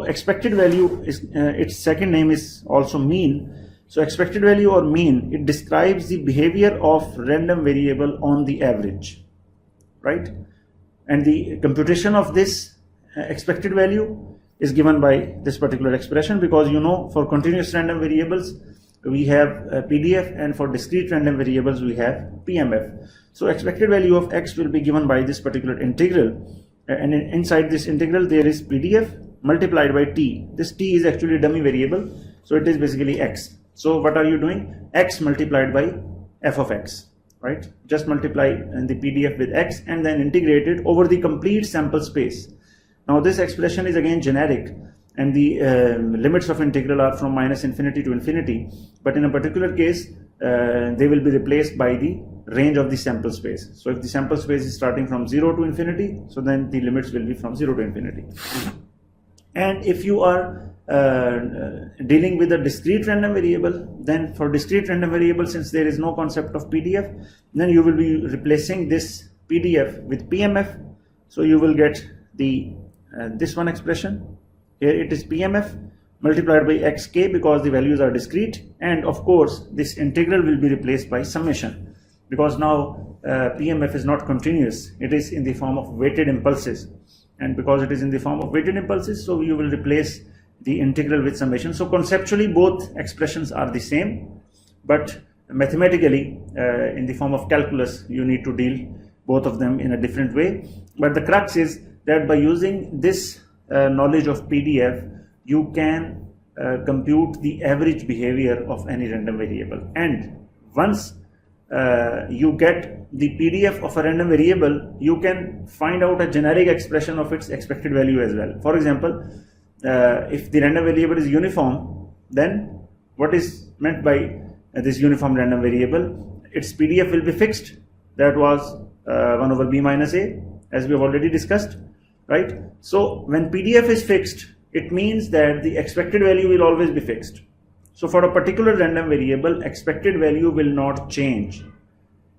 expected value is its second name is also mean. So expected value or mean, it describes the behavior of random variable on the average, right? And the computation of this expected value is given by this particular expression, because you know, for continuous random variables we have PDF, and for discrete random variables we have PMF. So expected value of x will be given by this particular integral, and inside this integral there is PDF multiplied by t. This t is actually dummy variable, so it is basically x. So what are you doing? X multiplied by f of x, right? Just multiply the PDF with x and then integrate it over the complete sample space. Now this expression is again generic, and the limits of integral are from -infinity to infinity, but in a particular case they will be replaced by the range of the sample space. So if the sample space is starting from 0 to infinity, so then the limits will be from 0 to infinity. And if you are dealing with a discrete random variable, then for discrete random variable, since there is no concept of PDF, then you will be replacing this PDF with PMF. So you will get the this one expression. Here it is PMF multiplied by xk, because the values are discrete, and of course this integral will be replaced by summation, because now PMF is not continuous, it is in the form of weighted impulses, and because it is in the form of weighted impulses, so you will replace the integral with summation. So conceptually both expressions are the same, but mathematically in the form of calculus you need to deal both of them in a different way. But the crux is that by using this knowledge of PDF, you can compute the average behavior of any random variable, and once you get the PDF of a random variable, you can find out a generic expression of its expected value as well. For example, if the random variable is uniform, then what is meant by this uniform random variable? Its PDF will be fixed. That was 1 over b minus a, as we have already discussed, right? So when PDF is fixed, it means that the expected value will always be fixed. So for a particular random variable, expected value will not change.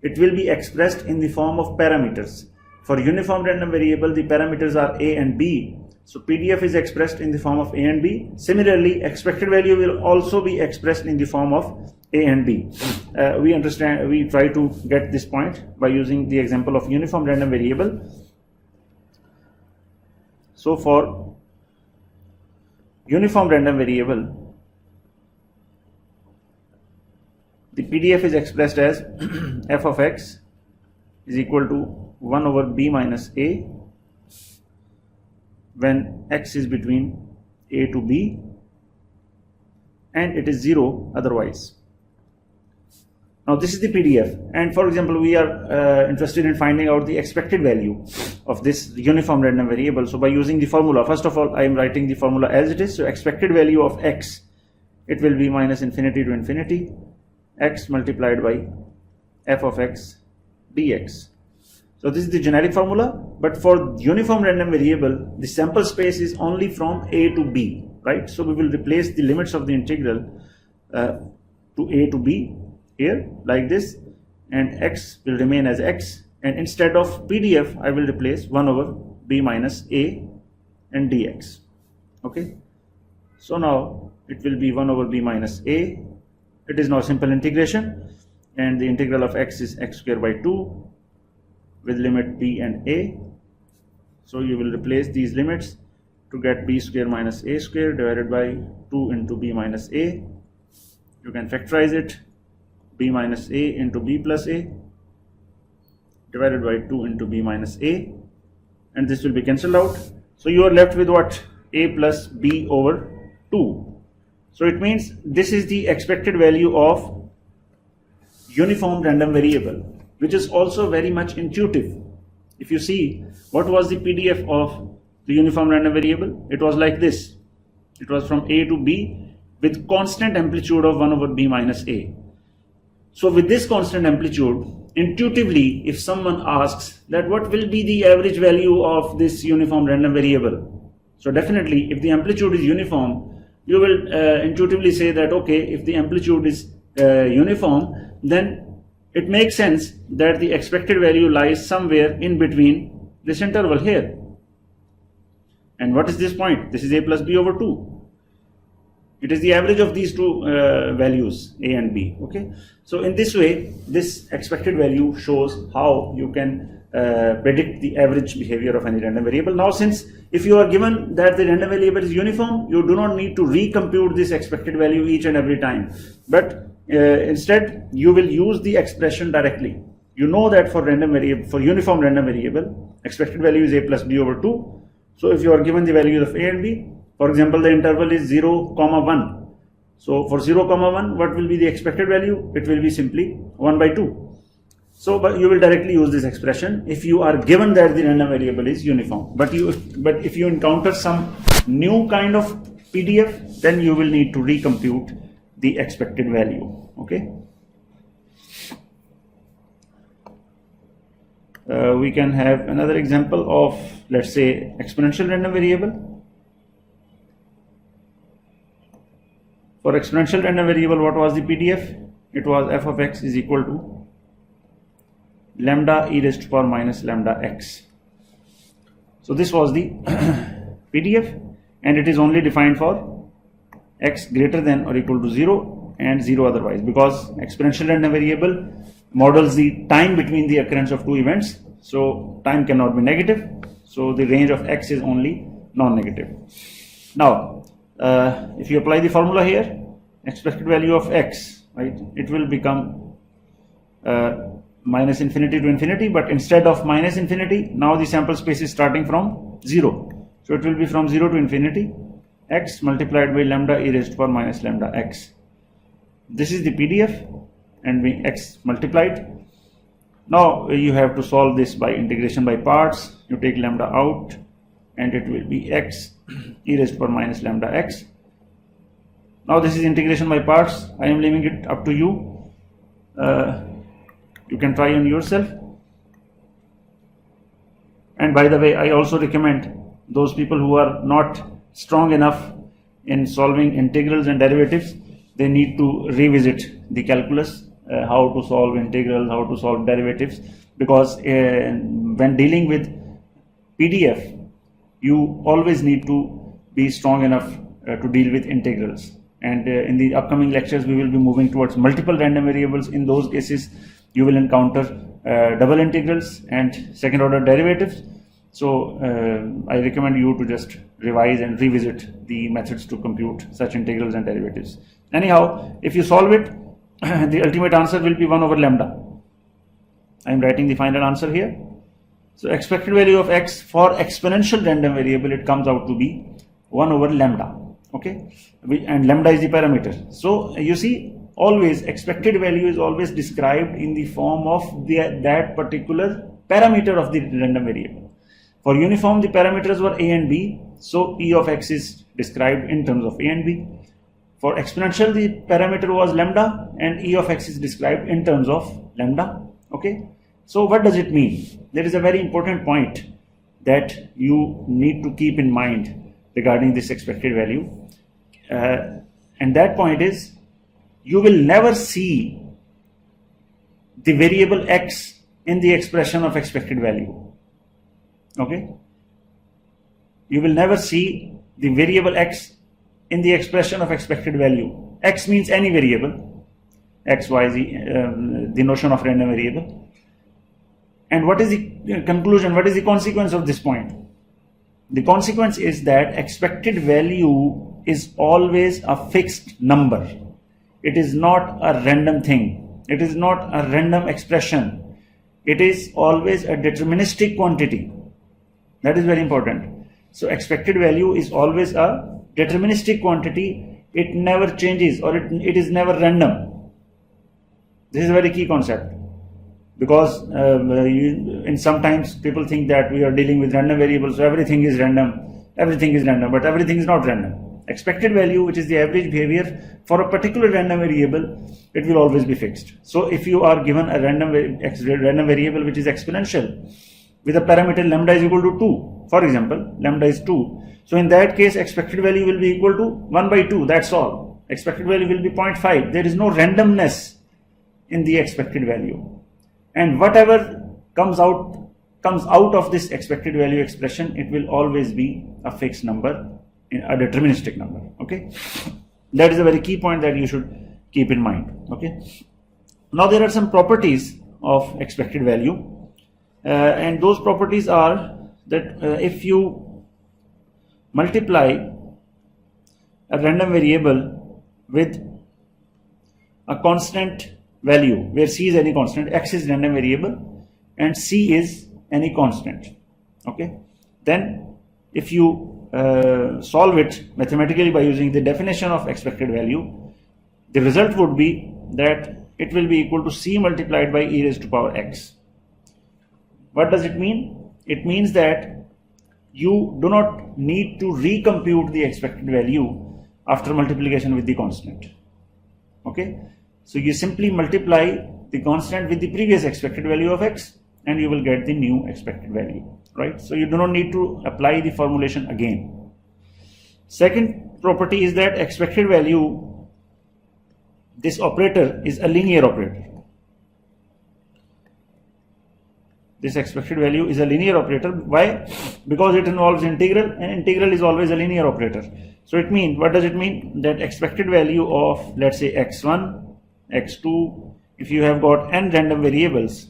It will be expressed in the form of parameters. For uniform random variable, the parameters are a and b. So PDF is expressed in the form of a and b. Similarly, expected value will also be expressed in the form of a and b. We try to get this point by using the example of uniform random variable. So for uniform random variable, the PDF is expressed as f of x is equal to 1 over b minus a when x is between a to b, and it is 0 otherwise. Now this is the PDF, and for example we are interested in finding out the expected value of this uniform random variable. So by using the formula, first of all I am writing the formula as it is. So expected value of x, it will be -infinity to infinity x multiplied by f of x dx. So this is the generic formula, but for uniform random variable, the sample space is only from a to b, right? So we will replace the limits of the integral to a to b here like this, and x will remain as x, and instead of PDF I will replace 1 over b minus a and dx. Okay, so now it will be 1 over b minus a. It is now simple integration, and the integral of x is x square by 2 with limit b and a. So you will replace these limits to get b square minus a square divided by 2 into b minus a. You can factorize it, b minus a into b plus a divided by 2 into b minus a, and this will be cancelled out. So you are left with what? A plus b over 2. So it means this is the expected value of uniform random variable, which is also very much intuitive. If you see, what was the PDF of the uniform random variable? It was like this. It was from a to b with constant amplitude of 1 over b minus a. So with this constant amplitude, intuitively, if someone asks that what will be the average value of this uniform random variable, so definitely if the amplitude is uniform, you will intuitively say that okay, if the amplitude is uniform, then it makes sense that the expected value lies somewhere in between this interval here. And what is this point? This is a plus b over 2. It is the average of these two values, a and b. Okay. So in this way, this expected value shows how you can predict the average behavior of any random variable. Now, since if you are given that the random variable is uniform, you do not need to recompute this expected value each and every time, but instead you will use the expression directly. You know that for uniform random variable, expected value is a plus b over 2. So if you are given the values of a and b, for example, the interval is 0, 1. So for 0, 1, what will be the expected value? It will be simply 1 by 2. So, but you will directly use this expression if you are given that the random variable is uniform. But if you encounter some new kind of PDF, then you will need to recompute the expected value. Okay. We can have another example of, let's say, exponential random variable. For exponential random variable, what was the PDF? It was f of x is equal to lambda e raised to the power minus lambda x. So this was the PDF, and it is only defined for x greater than or equal to 0 and 0 otherwise, because exponential random variable models the time between the occurrence of two events. So time cannot be negative. So the range of x is only non-negative. Now, if you apply the formula here, expected value of x, right, it will become minus infinity to infinity, but instead of minus infinity, now the sample space is starting from 0. So it will be from 0 to infinity, x multiplied by lambda e raised to the power minus lambda x. This is the PDF, and we x multiplied. Now you have to solve this by integration by parts. You take lambda out, and it will be x e raised to the power minus lambda x. Now this is integration by parts. I am leaving it up to you. You can try on yourself. And by the way, I also recommend those people who are not strong enough in solving integrals and derivatives, they need to revisit the calculus, how to solve integrals, how to solve derivatives, because when dealing with PDF, you always need to be strong enough to deal with integrals. And in the upcoming lectures, we will be moving towards multiple random variables. In those cases, you will encounter double integrals and second order derivatives. So I recommend you to just revise and revisit the methods to compute such integrals and derivatives. Anyhow, if you solve it, the ultimate answer will be 1 over lambda. I am writing the final answer here. So expected value of x for exponential random variable, it comes out to be 1 over lambda. Okay, and lambda is the parameter. So you see, always expected value is always described in the form of that particular parameter of the random variable. For uniform, the parameters were a and b, so e of x is described in terms of a and b. For exponential, the parameter was lambda, and e of x is described in terms of lambda. Okay, so what does it mean? There is a very important point that you need to keep in mind regarding this expected value, and that point is, you will never see the variable x in the expression of expected value. Okay, you will never see the variable x in the expression of expected value. X means any variable, x, y, z, the notion of random variable. And what is the conclusion? What is the consequence of this point? The consequence is that expected value is always a fixed number. It is not a random thing. It is not a random expression. It is always a deterministic quantity. That is very important. So expected value is always a deterministic quantity. It never changes, or it is never random. This is a very key concept, because sometimes people think that we are dealing with random variables, so everything is random, but everything is not random. Expected value, which is the average behavior for a particular random variable, it will always be fixed. So if you are given a random variable which is exponential with a parameter lambda is equal to 2, for example, lambda is 2, so in that case expected value will be equal to 1 by 2, that's all. Expected value will be 0.5. There is no randomness in the expected value, and whatever comes out comes out of this expected value expression, it will always be a fixed number, a deterministic number. Okay, that is a very key point that you should keep in mind. Okay, now there are some properties of expected value, and those properties are that if you multiply a random variable with a constant value, where c is any constant, x is random variable and c is any constant, okay, then if you solve it mathematically by using the definition of expected value, the result would be that it will be equal to c multiplied by e raised to power x. What does it mean? It means that you do not need to recompute the expected value after multiplication with the constant. Okay, so you simply multiply the constant with the previous expected value of x and you will get the new expected value, right? So you do not need to apply the formulation again. Second property is that expected value, this operator is a linear operator. This expected value is a linear operator. Why? Because it involves integral, and integral is always a linear operator. So it means, what does it mean? That expected value of, let's say, x1, x2, if you have got n random variables,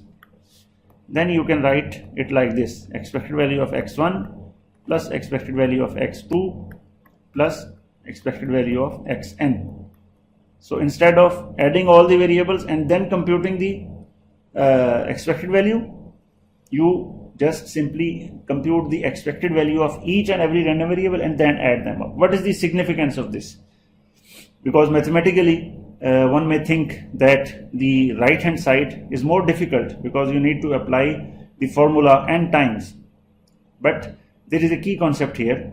then you can write it like this: expected value of x1 plus expected value of x2 plus expected value of xn. So instead of adding all the variables and then computing the expected value, you just simply compute the expected value of each and every random variable and then add them up. What is the significance of this? Because mathematically one may think that the right hand side is more difficult because you need to apply the formula n times. But there is a key concept here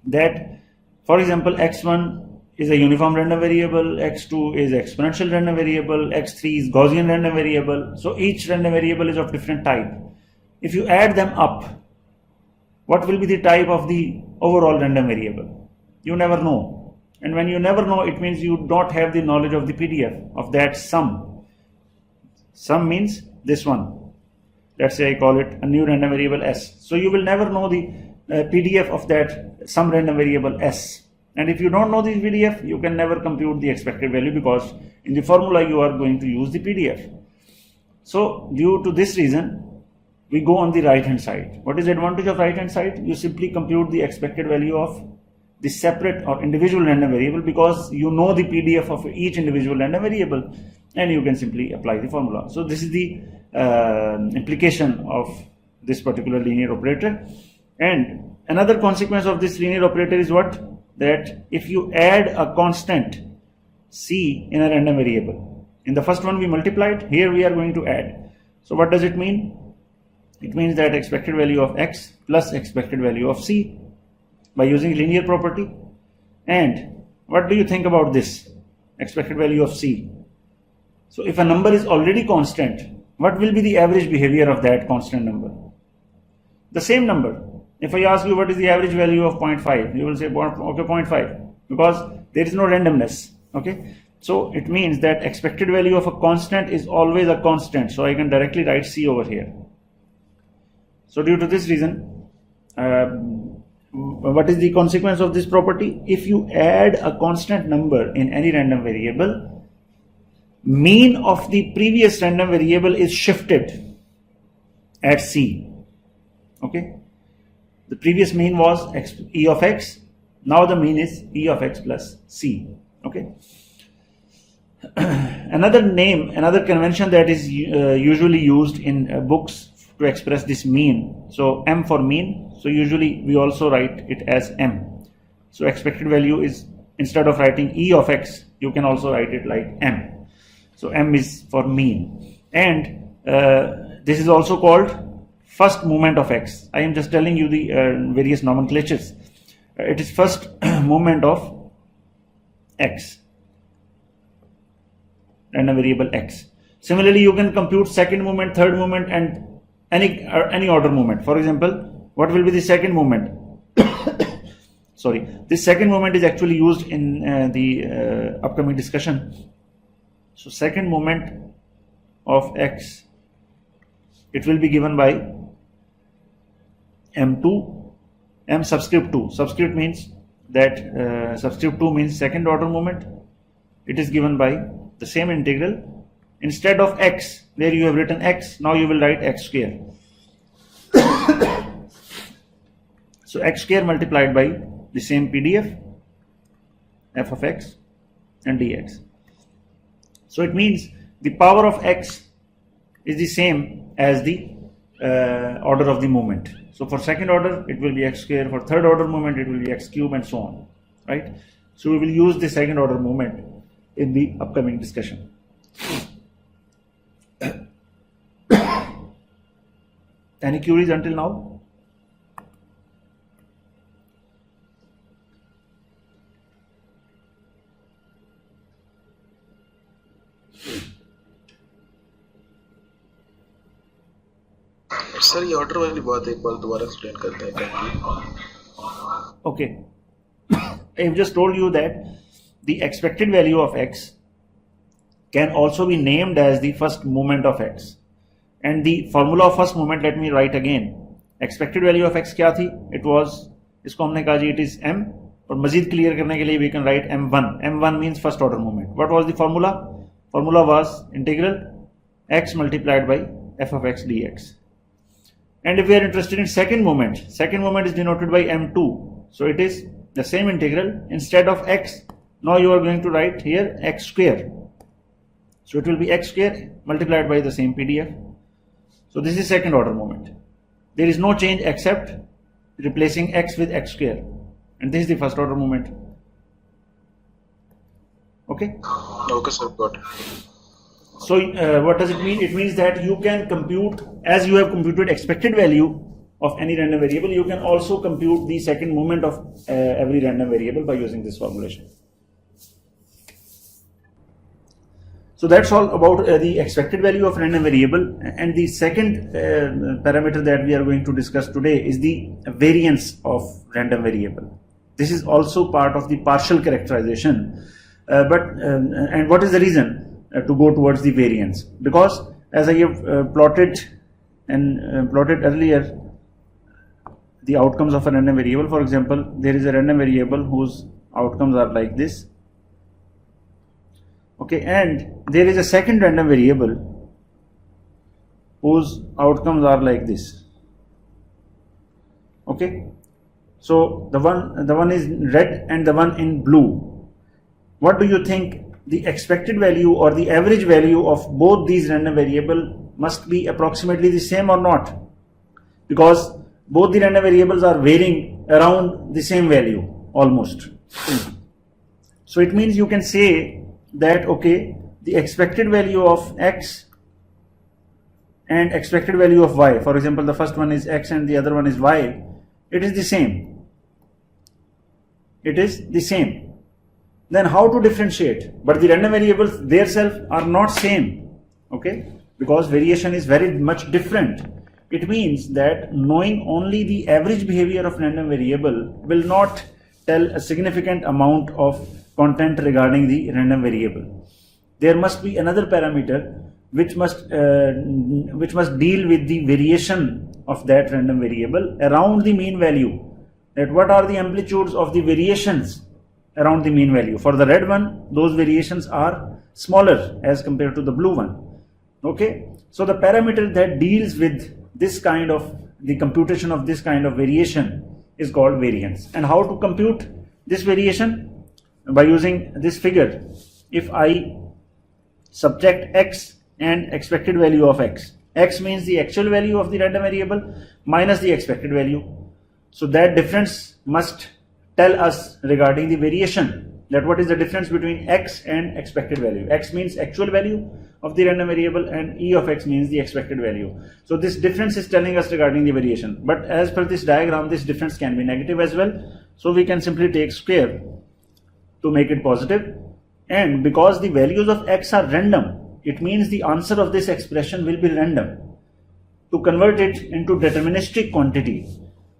that, for example, x1 is a uniform random variable, x2 is exponential random variable, x3 is Gaussian random variable. So each random variable is of different type. If you add them up, what will be the type of the overall random variable? You never know. And when you never know, it means you don't have the knowledge of the PDF of that sum. Sum means this one. Let's say I call it a new random variable s. So you will never know the PDF of that some random variable s. And if you don't know the PDF, you can never compute the expected value because in the formula you are going to use the PDF. So due to this reason, we go on the right hand side. What is the advantage of right hand side? You simply compute the expected value of the separate or individual random variable because you know the PDF of each individual random variable and you can simply apply the formula. So this is the implication of this particular linear operator. And another consequence of this linear operator is what? That if you add a constant c in a random variable, in the first one we multiplied, here we are going to add. So what does it mean? It means that expected value of x plus expected value of c by using linear property. And what do you think about this expected value of c? So if a number is already constant, what will be the average behavior of that constant number? The same number. If I ask you what is the average value of 0.5, you will say, okay, 0.5, because there is no randomness. Okay, so it means that expected value of a constant is always a constant. So I can directly write c over here. So due to this reason, what is the consequence of this property? If you add a constant number in any random variable, mean of the previous random variable is shifted at c. Okay. The previous mean was e of x, now the mean is e of x plus c. Okay. Another convention that is usually used in books to express this mean. So m for mean. So usually we also write it as m. So expected value is, instead of writing e of x, you can also write it like m. So m is for mean. And this is also called first moment of x. I am just telling you the various nomenclatures. It is first moment of x, random variable x. Similarly, you can compute second moment, third moment, and any order moment. For example, what will be the second moment? Sorry, this second moment is actually used in the upcoming discussion. So second moment of x, it will be given by m2, m subscript 2. Subscript means that subscript 2 means second order moment. It is given by the same integral. Instead of x, where you have written x, now you will write x square. So x square multiplied by the same PDF, f of x and dx. So it means the power of x is the same as the order of the moment. So for second order it will be x square, for third order moment it will be x cube, and so on, right? So we will use the second order moment in the upcoming discussion. Any queries until now? Sir ये order वाली बात एक बार दोबारा explain करते हैं. Okay, I have just told you that the expected value of x can also be named as the first moment of x, and the formula of first moment, let me write again. Expected value of x क्या थी? It was, इसको हमने कहा जी it is m, और मजीद clear करने के लिए we can write m1. m1 means first order moment. What was the formula? Formula was integral x multiplied by f of x dx. And if we are interested in second moment is denoted by m2. So it is the same integral. Instead of x, now you are going to write here x square. So it will be x square multiplied by the same PDF. So this is second order moment. There is no change except replacing x with x square. And this is the first order moment. Okay? Okay, sir, got it. So what does it mean? It means that you can compute, as you have computed expected value of any random variable, you can also compute the second moment of every random variable by using this formulation. So that's all about the expected value of random variable. And the second parameter that we are going to discuss today is the variance of random variable. This is also part of the partial characterization. And what is the reason to go towards the variance? Because as I have plotted earlier the outcomes of a random variable. For example, there is a random variable whose outcomes are like this. Okay, and there is a second random variable whose outcomes are like this. Okay, so the one is red and the one in blue. What do you think the expected value or the average value of both these random variable must be approximately the same or not? Because both the random variables are varying around the same value almost. So it means you can say that, okay, the expected value of x and expected value of y, for example, the first one is x and the other one is y, it is the same. It is the same. Then how to differentiate? But the random variables themselves are not same, okay, because variation is very much different. It means that knowing only the average behavior of random variable will not tell a significant amount of content regarding the random variable. There must be another parameter which must deal with the variation of that random variable around the mean value. That what are the amplitudes of the variations around the mean value? For the red one, those variations are smaller as compared to the blue one. Okay, so the parameter that deals with this kind of the computation of this kind of variation is called variance. And how to compute this variation? By using this figure. If I subtract x and expected value of x, x means the actual value of the random variable minus the expected value. So that difference must tell us regarding the variation, that what is the difference between x and expected value. X means actual value of the random variable and e of x means the expected value. So this difference is telling us regarding the variation. But as per this diagram, this difference can be negative as well. So we can simply take square to make it positive. And because the values of x are random, it means the answer of this expression will be random. To convert it into deterministic quantity,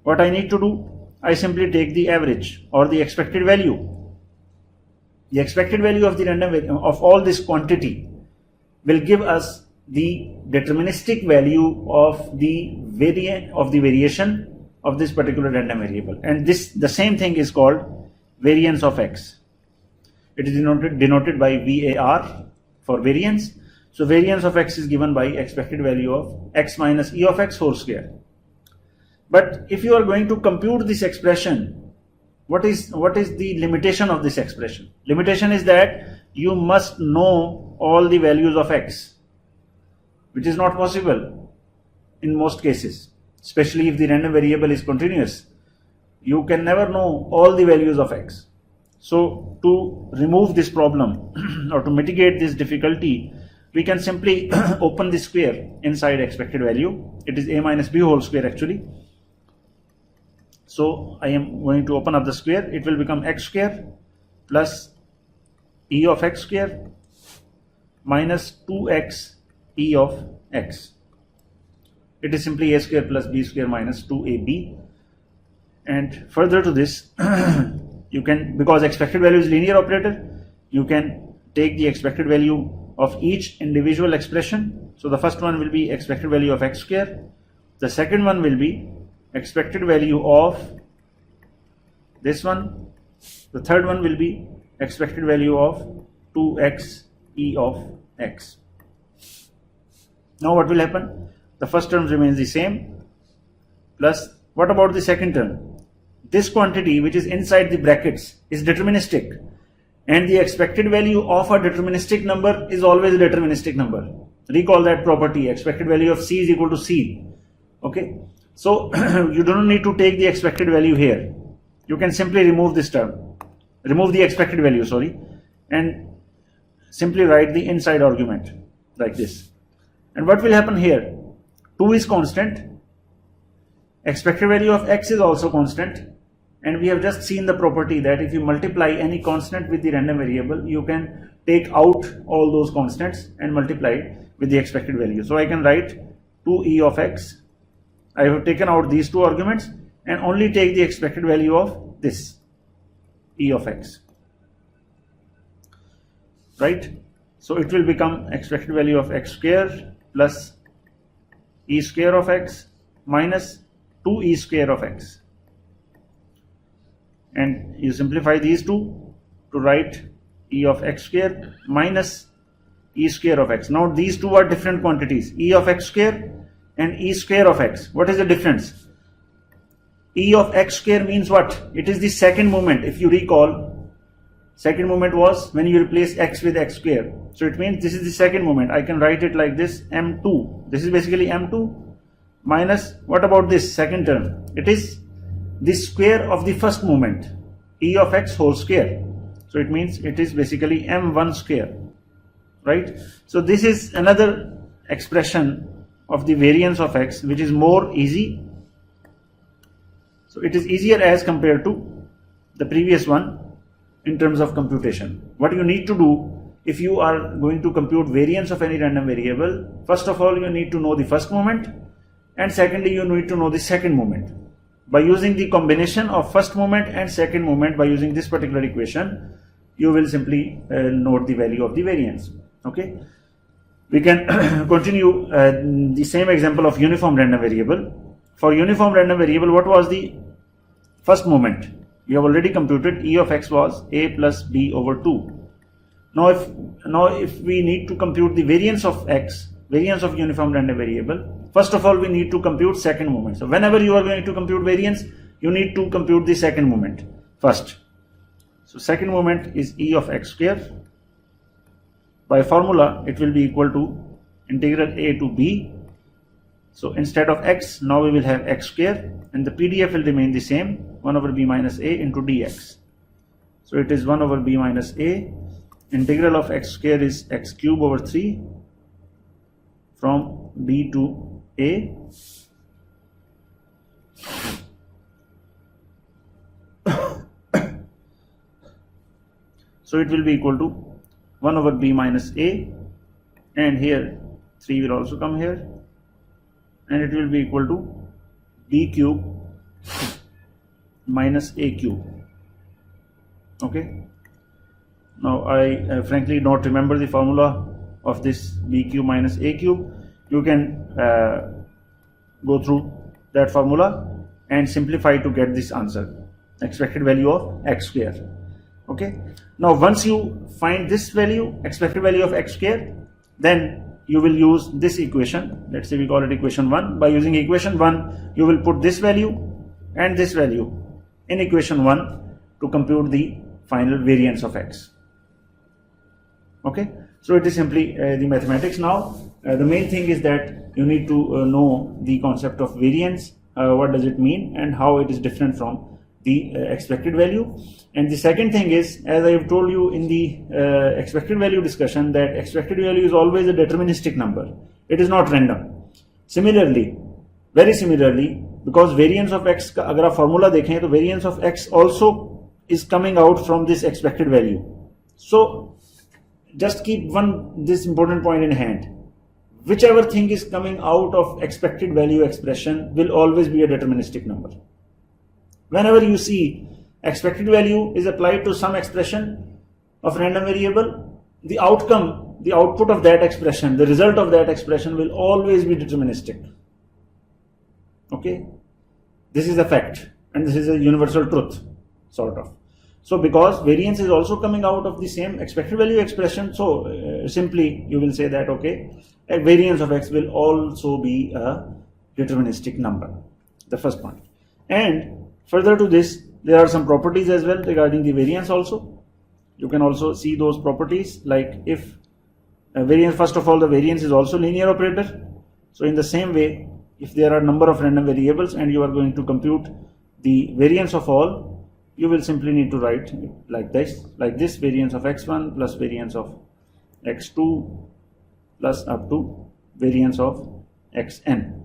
what I need to do? I simply take the average or the expected value. The expected value of the random of all this quantity will give us the deterministic value of the variation of this particular random variable, and the same thing is called variance of x. It is denoted by VAR for variance. So variance of x is given by expected value of x minus e of x whole square. But if you are going to compute this expression, what is the limitation of this expression? Limitation is that you must know all the values of x, which is not possible in most cases, especially if the random variable is continuous. You can never know all the values of x. So to remove this problem or to mitigate this difficulty, we can simply open the square inside expected value. It is a minus b whole square actually. So I am going to open up the square. It will become x square plus e of x square minus 2x e of x. It is simply a square plus b square minus 2ab. And further to this, you can, because expected value is linear operator, you can take the expected value of each individual expression. So the first one will be expected value of x square. The second one will be expected value of this one. The third one will be expected value of 2x e of x. Now what will happen? The first term remains the same, plus what about the second term? This quantity which is inside the brackets is deterministic, and the expected value of a deterministic number is always a deterministic number. Recall that property, expected value of c is equal to c. Okay, so you do not need to take the expected value here. You can simply remove this term, remove the expected value, sorry, and simply write the inside argument like this. And what will happen here? 2 is constant, expected value of x is also constant, and we have just seen the property that if you multiply any constant with the random variable, you can take out all those constants and multiply it with the expected value. So I can write 2e of x. I have taken out these two arguments and only take the expected value of this e of x, right? So it will become expected value of x square plus e square of x minus 2e square of x. And you simplify these two to write e of x square minus e square of x. Now these two are different quantities, e of x square and e square of x. What is the difference? E of x square means what? It is the second moment. If you recall, second moment was when you replace x with x square. So it means this is the second moment. I can write it like this, m2. This is basically m2 minus, what about this second term? It is the square of the first moment, e of x whole square. So it means it is basically m1 square, right? So this is another expression of the variance of x, which is more easy. So it is easier as compared to the previous one in terms of computation. What you need to do if you are going to compute variance of any random variable, first of all you need to know the first moment, and secondly you need to know the second moment. By using the combination of first moment and second moment, by using this particular equation, you will simply note the value of the variance. Okay, we can continue the same example of uniform random variable. For uniform random variable, what was the first moment? We have already computed e of x was a plus b over 2. Now if we need to compute the variance of x, variance of uniform random variable, first of all we need to compute second moment. So whenever you are going to compute variance, you need to compute the second moment first. So second moment is e of x square. By formula it will be equal to integral a to b. So instead of x, now we will have x square, and the PDF will remain the same, 1 over b minus a into dx. So it is 1 over b minus a. Integral of x square is x cube over 3 from b to a. So it will be equal to 1 over b minus a, and here 3 will also come here, and it will be equal to b cube minus a cube. Okay. Now I frankly don't remember the formula of this b cube minus a cube. You can go through that formula and simplify to get this answer, expected value of x square. Okay, now once you find this value, expected value of x square, then you will use this equation. Let's say we call it equation 1. By using equation 1, you will put this value and this value in equation 1 to compute the final variance of x. Okay, so it is simply the mathematics now. The main thing is that you need to know the concept of variance, what does it mean and how it is different from the expected value. And the second thing is, as I have told you in the expected value discussion, that expected value is always a deterministic number. It is not random. Similarly, very similarly, because variance of x का अगर आप formula देखें तो variance of x also is coming out from this expected value. So just keep this important point in hand. Whichever thing is coming out of expected value expression will always be a deterministic number. Whenever you see expected value is applied to some expression of random variable, the outcome, the output of that expression, the result of that expression will always be deterministic. Okay, this is a fact and this is a universal truth, sort of. So because variance is also coming out of the same expected value expression, so simply you will say that, okay, a variance of x will also be a deterministic number, the first point. And further to this, there are some properties as well regarding the variance also. You can also see those properties, like if variance, first of all, the variance is also linear operator. So in the same way, if there are number of random variables and you are going to compute the variance of all, you will simply need to write like this, variance of x1 plus variance of x2 plus up to variance of xn.